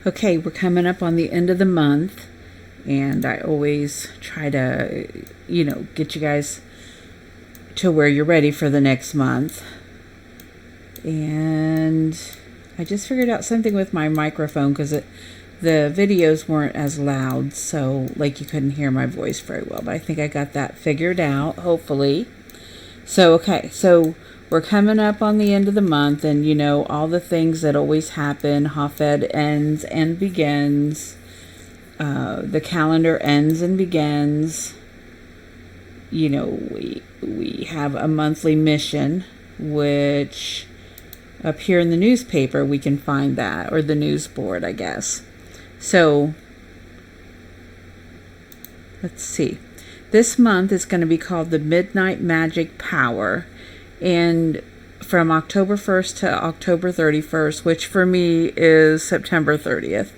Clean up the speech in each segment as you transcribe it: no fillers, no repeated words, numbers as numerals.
Okay, we're coming up on the end of the month, and I always try to, get you guys to where you're ready for the next month. And I just figured out something with my microphone because the videos weren't as loud, so like you couldn't hear my voice very well, but I think I got that figured out, hopefully. So we're coming up on the end of the month, and all the things that always happen. Hafed ends and begins. The calendar ends and begins. We have a monthly mission, which up here in the newspaper we can find that, or the news board, I guess. So let's see. This month is going to be called the Midnight Magic Power, and from October 1st to October 31st, which for me is September 30th.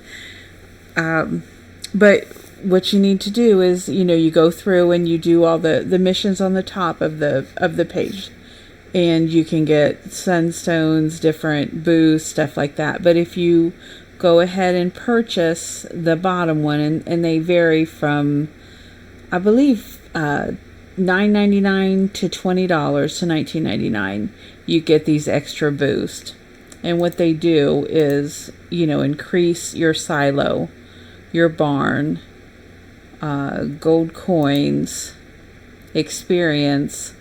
But what you need to do is, you go through and you do all the missions on the top of the page, and you can get sunstones, different boosts, stuff like that. But if you go ahead and purchase the bottom one, and they vary from, I believe, $9.99 to $20 to $19.99, you get these extra boosts. And what they do is, increase your silo, your barn, gold coins, experience.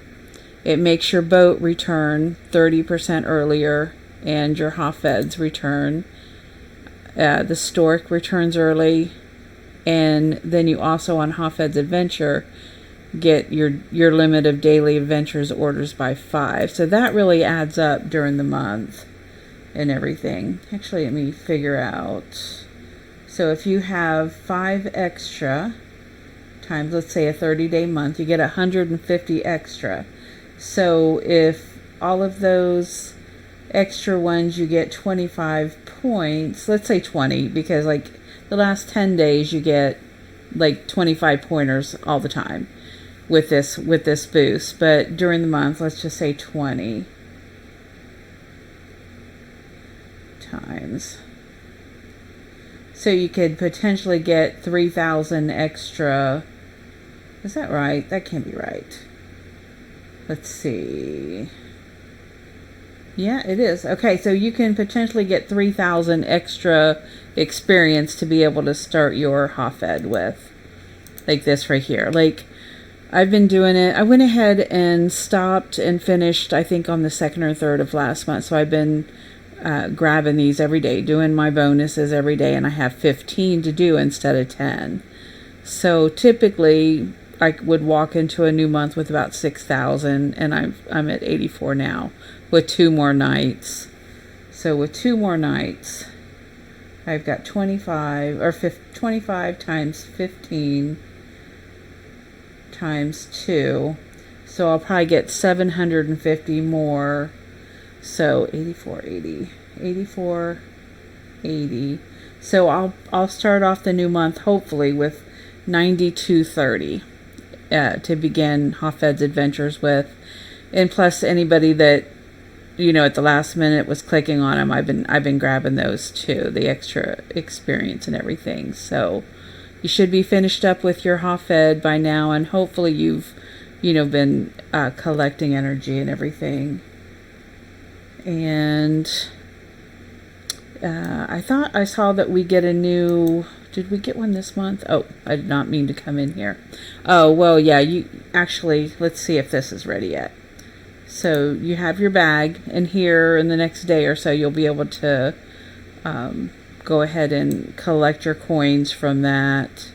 It makes your boat return 30% earlier, and your Hafeds return. The stork returns early, and then you also on Hafed's Adventure get your limit of daily adventures orders by 5. So that really adds up during the month and everything. Actually, let me figure out. So if you have 5 extra times, let's say, a 30-day month, you get 150 extra. So if all of those extra ones, you get 25 points. Let's say 20, because like the last 10 days you get like 25 pointers all the time with this boost. But during the month, let's just say 20 times. So you could potentially get 3,000 extra. Is that right? That can't be right. Let's see. Yeah, it is. Okay, so you can potentially get 3,000 extra experience to be able to start your Hafed with. Like this right here. Like, I've been doing it. I went ahead and stopped and finished, I think, on the 2nd or 3rd of last month. So I've been grabbing these every day, doing my bonuses every day, and I have 15 to do instead of 10. So typically, I would walk into a new month with about 6,000, and I'm at 84 now with 2 more nights. So with 2 more nights, I've got 25 times 15 times 2. So I'll probably get 750 more. So 84, 80. So I'll start off the new month hopefully with 9230 to begin Hafed's Adventures with. And plus anybody that at the last minute was clicking on them, I've been grabbing those too, the extra experience and everything. So you should be finished up with your Hafed by now, and hopefully you've been collecting energy and everything. And I thought I saw that we get a new. Did we get one this month? Oh, I did not mean to come in here. Oh, well, yeah, you actually, let's see if this is ready yet. So you have your bag, and here in the next day or so, you'll be able to go ahead and collect your coins from that.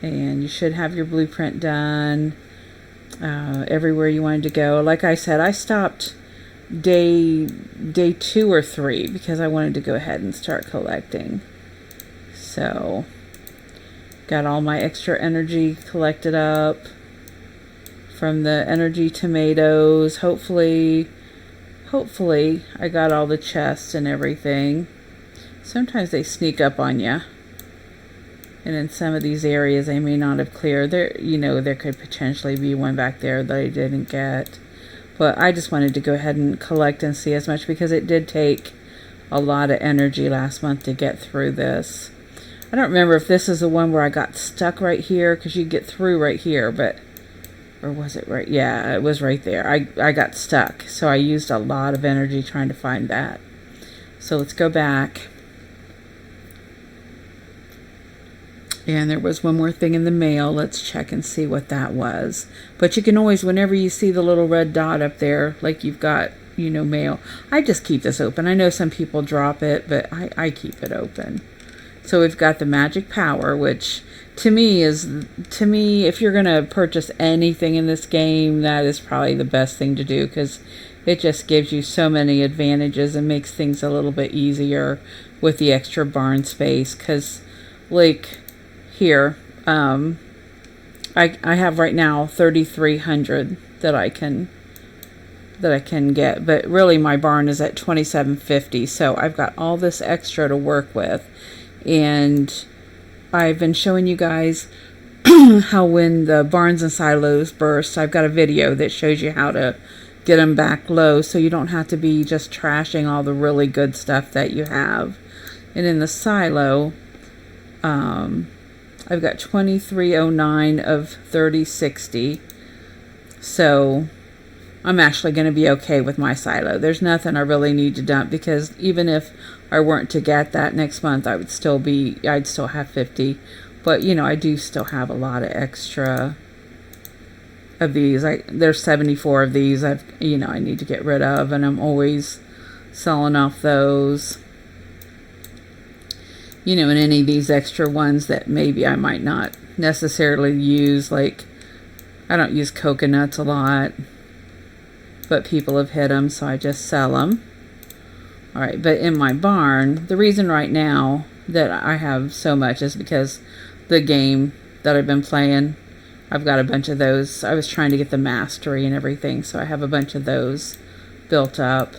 And you should have your blueprint done everywhere you wanted to go. Like I said, I stopped day 2 or 3 because I wanted to go ahead and start collecting. So got all my extra energy collected up from the energy tomatoes. Hopefully I got all the chests and everything. Sometimes they sneak up on you, and in some of these areas they may not have cleared. There could potentially be one back there that I didn't get. But I just wanted to go ahead and collect and see as much, because it did take a lot of energy last month to get through this. I don't remember if this is the one where I got stuck right here, because you get through right here, but, or was it right? Yeah, it was right there. I got stuck, so I used a lot of energy trying to find that. So let's go back. And there was one more thing in the mail. Let's check and see what that was. But you can always, whenever you see the little red dot up there, like you've got, you know, mail. I just keep this open. I know some people drop it, but I keep it open. So we've got the Magic Power, which to me, if you're going to purchase anything in this game, that is probably the best thing to do, because it just gives you so many advantages and makes things a little bit easier with the extra barn space. Because, like, here, I have right now 3,300 that I can get, but really my barn is at 2,750, so I've got all this extra to work with. And I've been showing you guys how when the barns and silos burst, I've got a video that shows you how to get them back low, so you don't have to be just trashing all the really good stuff that you have. And in the silo, I've got 2,309 of 3,060. So I'm actually going to be okay with my silo. There's nothing I really need to dump, because even if I weren't to get that next month, I'd still have 50. But, you know, I do still have a lot of extra of these. There's 74 of these I need to get rid of, and I'm always selling off those. You know, and any of these extra ones that maybe I might not necessarily use, like I don't use coconuts a lot, but people have hit them, so I just sell them. All right, but in my barn, the reason right now that I have so much is because the game that I've been playing, I've got a bunch of those. I was trying to get the mastery and everything, so I have a bunch of those built up.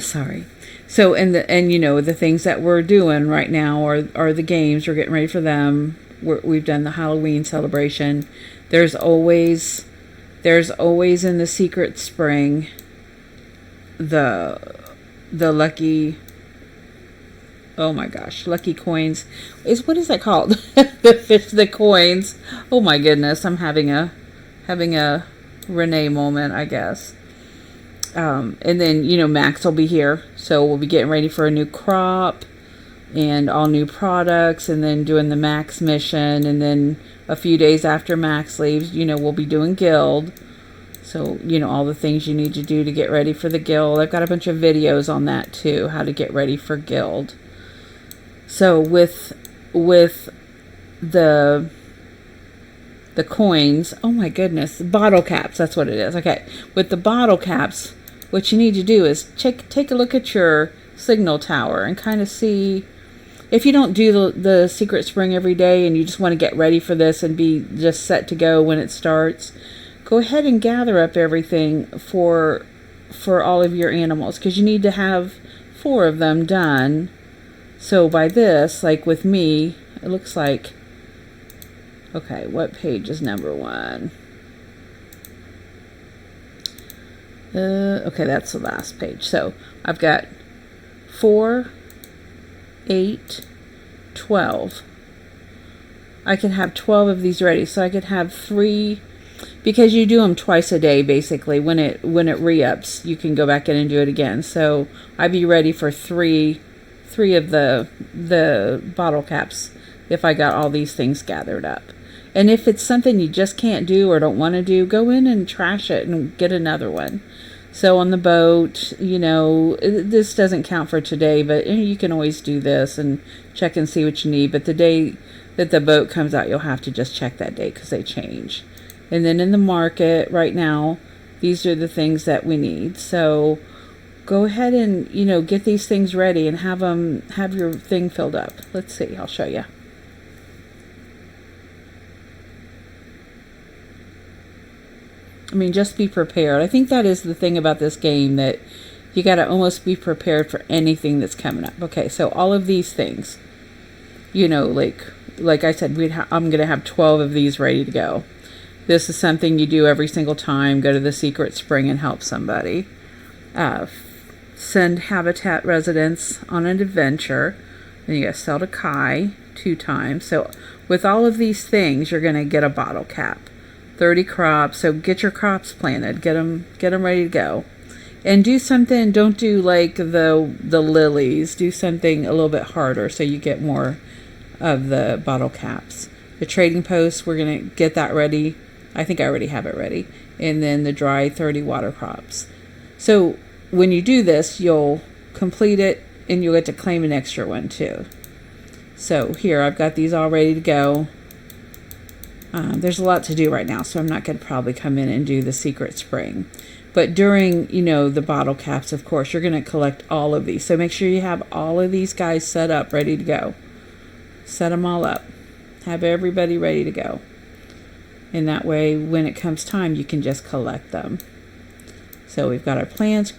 Sorry. So, and you know, the things that we're doing right now are the games. We're getting ready for them. We've done the Halloween celebration. There's always in the Secret Spring the lucky, oh my gosh, lucky coins. What is that called? the coins. Oh my goodness, I'm having a Renee moment, I guess. And then, you know, Max will be here, so we'll be getting ready for a new crop and all new products, and then doing the Max mission, and then a few days after Max leaves, you know, we'll be doing Guild. So, you know, all the things you need to do to get ready for the Guild. I've got a bunch of videos on that too, how to get ready for Guild. So with the coins, oh my goodness, bottle caps, that's what it is. Okay, with the bottle caps, what you need to do is take a look at your signal tower and kind of see, if you don't do the Secret Spring every day and you just want to get ready for this and be just set to go when it starts, go ahead and gather up everything for all of your animals, because you need to have 4 of them done. So by this, like with me, it looks like, okay, what page is number 1? Okay, that's the last page. So I've got 4, 8, 12. I can have 12 of these ready. So I could have 3, because you do them twice a day, basically. When it re-ups, you can go back in and do it again. So I'd be ready for 3 of the bottle caps if I got all these things gathered up. And if it's something you just can't do or don't want to do, go in and trash it and get another one. So on the boat, you know, this doesn't count for today, but you can always do this and check and see what you need. But the day that the boat comes out, you'll have to just check that date, because they change. And then in the market right now, these are the things that we need. So go ahead and, you know, get these things ready and have your thing filled up. Let's see, I'll show you. I mean, just be prepared. I think that is the thing about this game, that you got to almost be prepared for anything that's coming up. Okay, so all of these things, you know, like I said, I'm going to have 12 of these ready to go. This is something you do every single time. Go to the Secret Spring and help somebody. send Habitat residents on an adventure. Then you got to sell to Kai 2 times. So with all of these things, you're going to get a bottle cap. 30 crops. So get your crops planted. Get them ready to go. And do something. Don't do like the lilies. Do something a little bit harder so you get more of the bottle caps. The trading post, we're going to get that ready. I think I already have it ready. And then the dry 30 water crops. So when you do this, you'll complete it and you'll get to claim an extra one too. So here, I've got these all ready to go. There's a lot to do right now, so I'm not going to probably come in and do the secret spring. But during, the bottle caps, of course, you're going to collect all of these. So make sure you have all of these guys set up, ready to go. Set them all up. Have everybody ready to go. And that way, when it comes time, you can just collect them. So we've got our plants.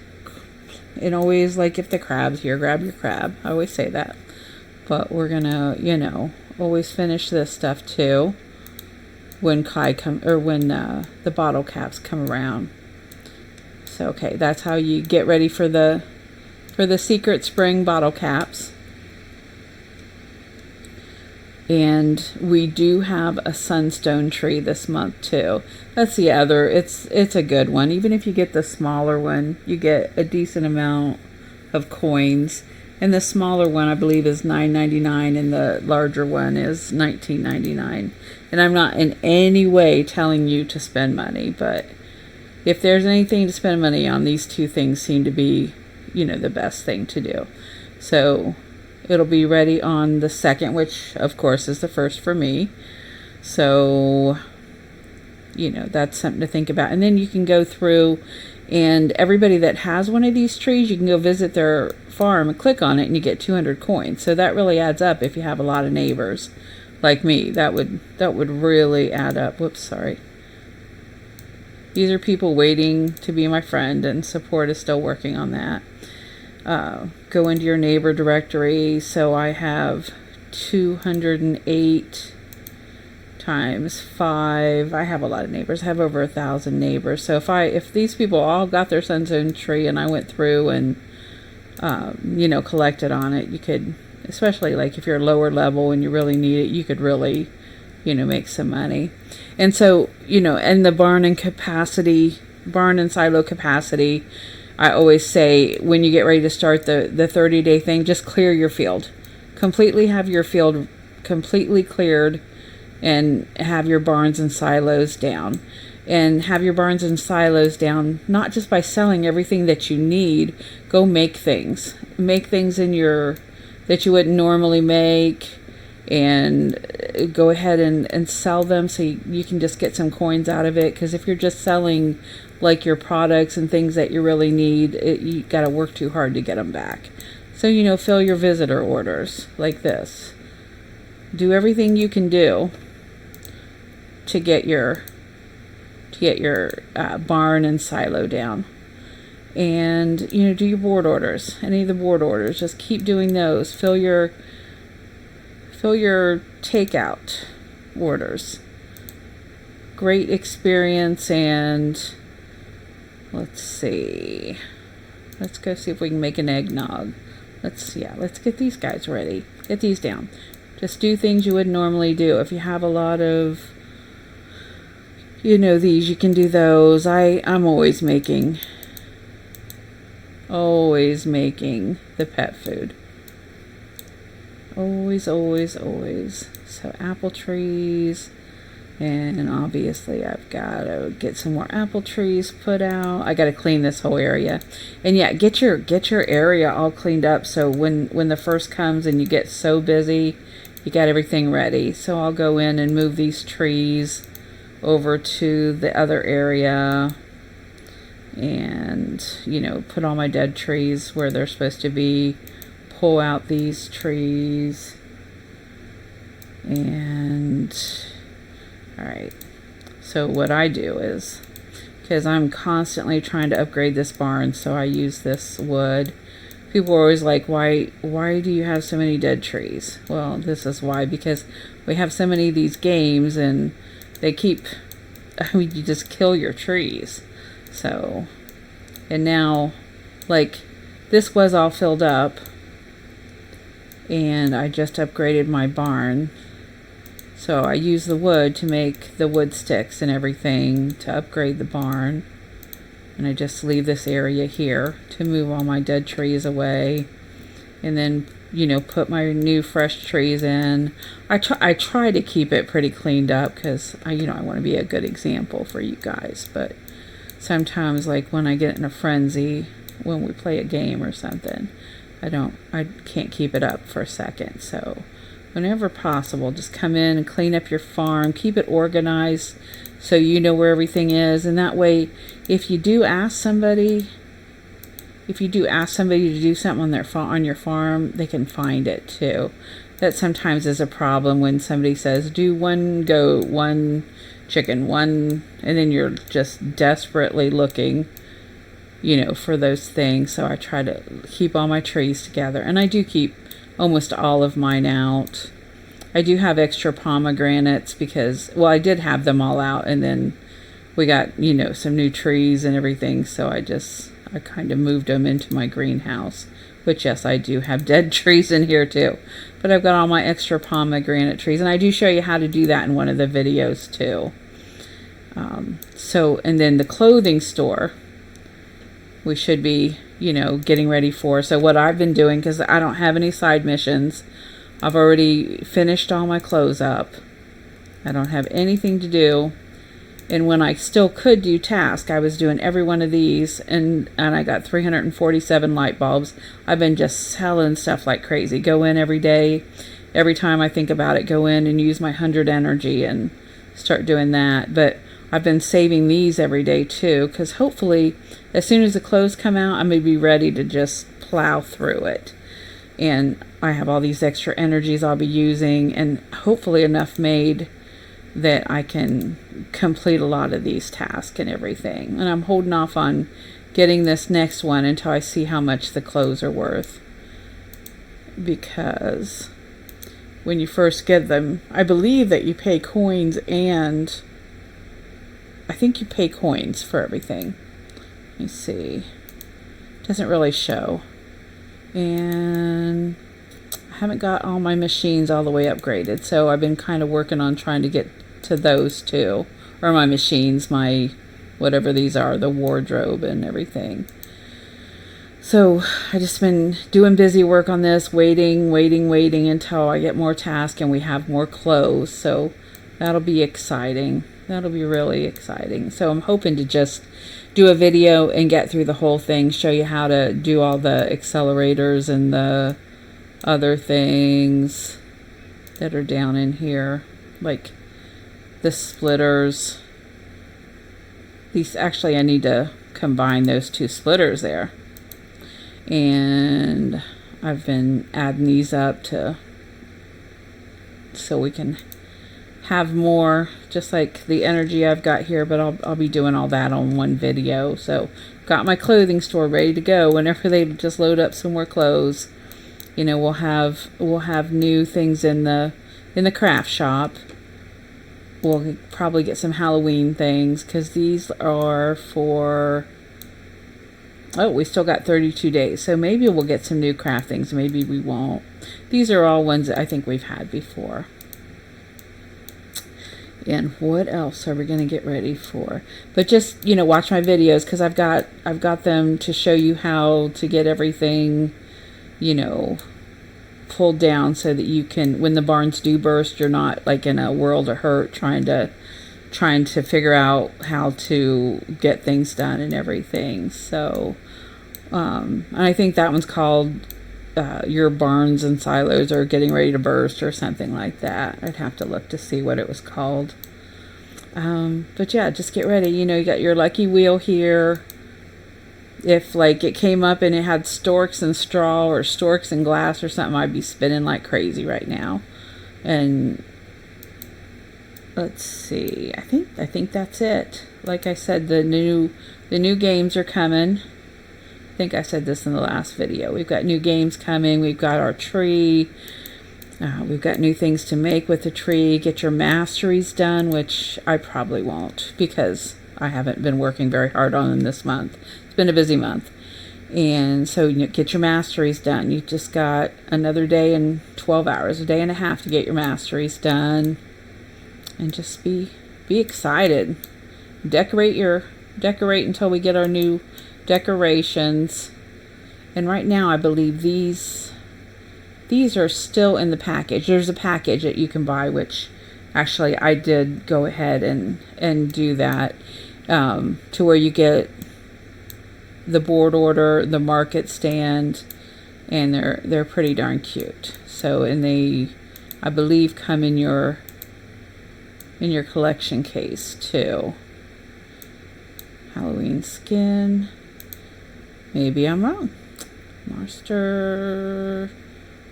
And always, like if the crab's here, grab your crab. I always say that. But we're going to, always finish this stuff too. When the bottle caps come around. So, okay, that's how you get ready for the secret spring bottle caps. And we do have a sunstone tree this month too. That's the other. It's a good one. Even if you get the smaller one, you get a decent amount of coins. And the smaller one, I believe, is $9.99, and the larger one is $19.99. And I'm not in any way telling you to spend money, but if there's anything to spend money on, these two things seem to be, the best thing to do. So it'll be ready on the 2nd, which of course is the 1st for me. So, that's something to think about. And then you can go through, and everybody that has one of these trees, you can go visit their farm and click on it, and you get 200 coins. So that really adds up if you have a lot of neighbors like me. That would really add up. Whoops, sorry. These are people waiting to be my friend, and support is still working on that. Go into your neighbor directory. So I have 208 times 5. I have a lot of neighbors. I have over 1,000 neighbors. So if these people all got their sunstone tree and I went through and collected on it, you could, especially like if you're lower level and you really need it, you could really make some money. And so, and the barn and silo capacity, I always say when you get ready to start the 30-day thing, just clear your field. Completely have your field completely cleared, and have your barns and silos down. And have your barns and silos down, not just by selling everything that you need. Go make things. Make things that you wouldn't normally make, and go ahead and sell them so you can just get some coins out of it. Because if you're just selling like your products and things that you really need, you got to work too hard to get them back. So, fill your visitor orders like this. Do everything you can do to get your barn and silo down. And, do your board orders. Any of the board orders, just keep doing those. Fill your takeout orders. Great experience. And let's see. Let's go see if we can make an eggnog. Let's get these guys ready. Get these down. Just do things you would normally do. If you have a lot of, these, you can do those. I'm always making the pet food. Always. So apple trees, and obviously I've got to get some more apple trees put out. I got to clean this whole area. And yeah, get your area all cleaned up, so when the first comes and you get so busy, you got everything ready. So I'll go in and move these trees over to the other area, and put all my dead trees where they're supposed to be. Pull out these trees, and all right. So what I do is, because I'm constantly trying to upgrade this barn, so I use this wood. People are always like, why do you have so many dead trees? Well, this is why, because we have so many of these games, and they keep, you just kill your trees. So, and now, like, this was all filled up, and I just upgraded my barn. So I use the wood to make the wood sticks and everything to upgrade the barn. And I just leave this area here to move all my dead trees away. And then, you know, put my new fresh trees in. I try to keep it pretty cleaned up because I want to be a good example for you guys. But sometimes, like when I get in a frenzy when we play a game or something, I can't keep it up for a second. So whenever possible, just come in and clean up your farm, keep it organized so you know where everything is. And that way, if you do ask somebody to do something on your farm, they can find it too. That sometimes is a problem when somebody says, do one goat, one chicken, one, and then you're just desperately looking, for those things. So I try to keep all my trees together, and I do keep almost all of mine out. I do have extra pomegranates because, well, I did have them all out, and then we got, some new trees and everything, so I kind of moved them into my greenhouse, which, yes, I do have dead trees in here too, but I've got all my extra pomegranate trees, and I do show you how to do that in one of the videos too. And then the clothing store, we should be, getting ready for. So what I've been doing, because I don't have any side missions, I've already finished all my clothes up. I don't have anything to do. And when I still could do tasks, I was doing every one of these, and I got 347 light bulbs. I've been just selling stuff like crazy. Go in every day. Every time I think about it, go in and use my 100 energy and start doing that. But I've been saving these every day too, because hopefully as soon as the clothes come out, I'm going to be ready to just plow through it. And I have all these extra energies I'll be using, and hopefully enough made that I can complete a lot of these tasks and everything. And I'm holding off on getting this next one until I see how much the clothes are worth, because when you first get them, I believe that you pay coins, and I think you pay coins for everything. Let me see. Doesn't really show. And I haven't got all my machines all the way upgraded, so I've been kind of working on trying to get to those too. Or my machines, my whatever these are, the wardrobe and everything. So I just been doing busy work on this, waiting until I get more tasks and we have more clothes. So that'll be exciting. That'll be really exciting. So I'm hoping to just do a video and get through the whole thing, show you how to do all the accelerators and the other things that are down in here, like the splitters. These, actually, I need to combine those two splitters there. And I've been adding these up so we can have more, just like the energy I've got here, but I'll be doing all that on one video. So got my clothing store ready to go. Whenever they just load up some more clothes, we'll have new things in the craft shop. We'll probably get some Halloween things, because these are for, we still got 32 days, so maybe we'll get some new craft things, maybe we won't. These are all ones that I think we've had before. And what else are we going to get ready for? But just, watch my videos, because I've got them to show you how to get everything, pulled down, so that you can, when the barns do burst, you're not like in a world of hurt trying to figure out how to get things done and everything. So and I think that one's called Your Barns and Silos Are Getting Ready to Burst, or something like that. I'd have to look to see what it was called. But yeah, just get ready. You got your lucky wheel here. If like it came up and it had storks and straw or storks and glass or something, I'd be spinning like crazy right now. And let's see, I think that's it. Like I said, the new games are coming. I think I said this in the last video. We've got new games coming. We've got our tree. We've got new things to make with the tree. Get your masteries done, which I probably won't, because I haven't been working very hard on them this month. It's been a busy month. And so you get your masteries done. You just got another day and 12 hours, a day and a half to get your masteries done. And just be excited. Decorate until we get our new decorations. And right now I believe these are still in the package. There's a package that you can buy, which actually I did go ahead and do that, to where you get the board order, the market stand, and they're pretty darn cute. So, and they, I believe, come in your collection case too. Halloween skin. Maybe I'm wrong. Master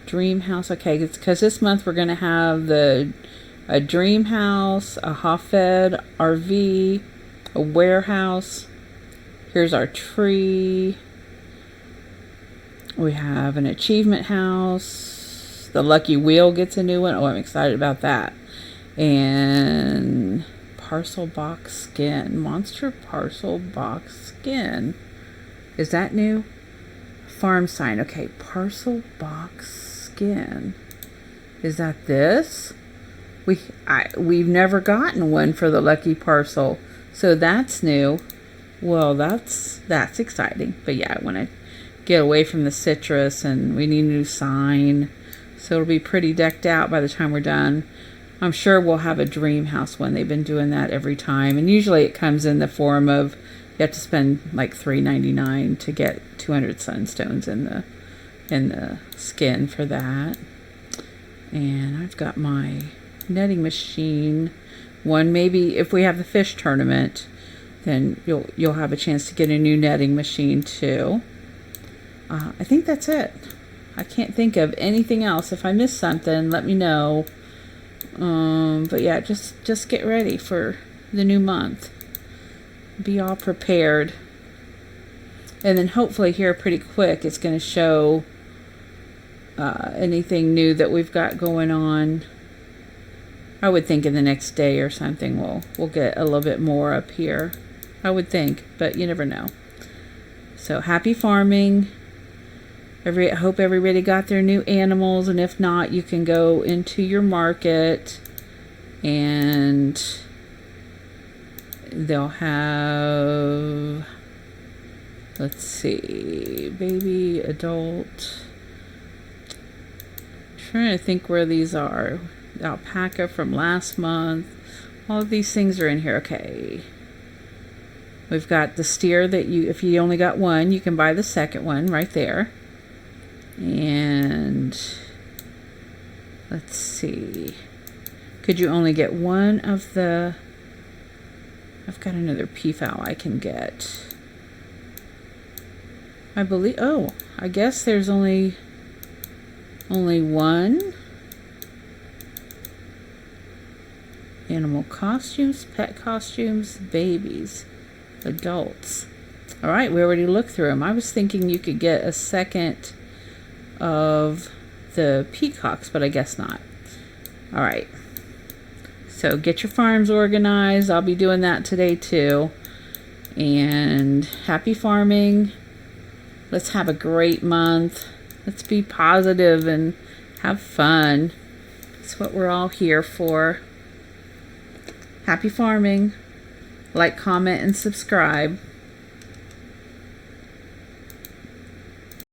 Dream House. Okay, it's because this month we're gonna have a dream house, a Hafed RV, a warehouse. Here's our tree. We have an achievement house. The lucky wheel gets a new one. Oh, I'm excited about that. And parcel box skin. Monster parcel box skin. Is that new? Farm sign. Okay, parcel box skin. Is that this? We've never gotten one for the lucky parcel. So that's new. Well, that's exciting. But yeah, I want to get away from the citrus, and we need a new sign. So it'll be pretty decked out by the time we're done. I'm sure we'll have a dream house one. They've been doing that every time. And usually it comes in the form of you have to spend like $3.99 to get 200 sunstones in the skin for that. And I've got my netting machine one. Maybe if we have the fish tournament, then you'll have a chance to get a new netting machine too. I think that's it. I can't think of anything else. If I missed something, let me know. But yeah, just get ready for the new month. Be all prepared. And then hopefully here pretty quick it's going to show anything new that we've got going on. I would think in the next day or something we'll get a little bit more up here. I would think, but you never know. So happy farming. I hope everybody got their new animals, and if not, you can go into your market and they'll have, let's see, baby, adult. I'm trying to think where these are. Alpaca from last month. All of these things are in here. Okay. We've got the steer that if you only got one, you can buy the second one right there. And let's see. Could you only get one of the... I've got another peafowl I can get. I believe... Oh, I guess there's only one. Animal costumes, pet costumes, babies, adults. All right, we already looked through them. I was thinking you could get a second of the peacocks, but I guess not. All right. So get your farms organized. I'll be doing that today too. And happy farming. Let's have a great month. Let's be positive and have fun. That's what we're all here for. Happy farming. Like, comment, and subscribe.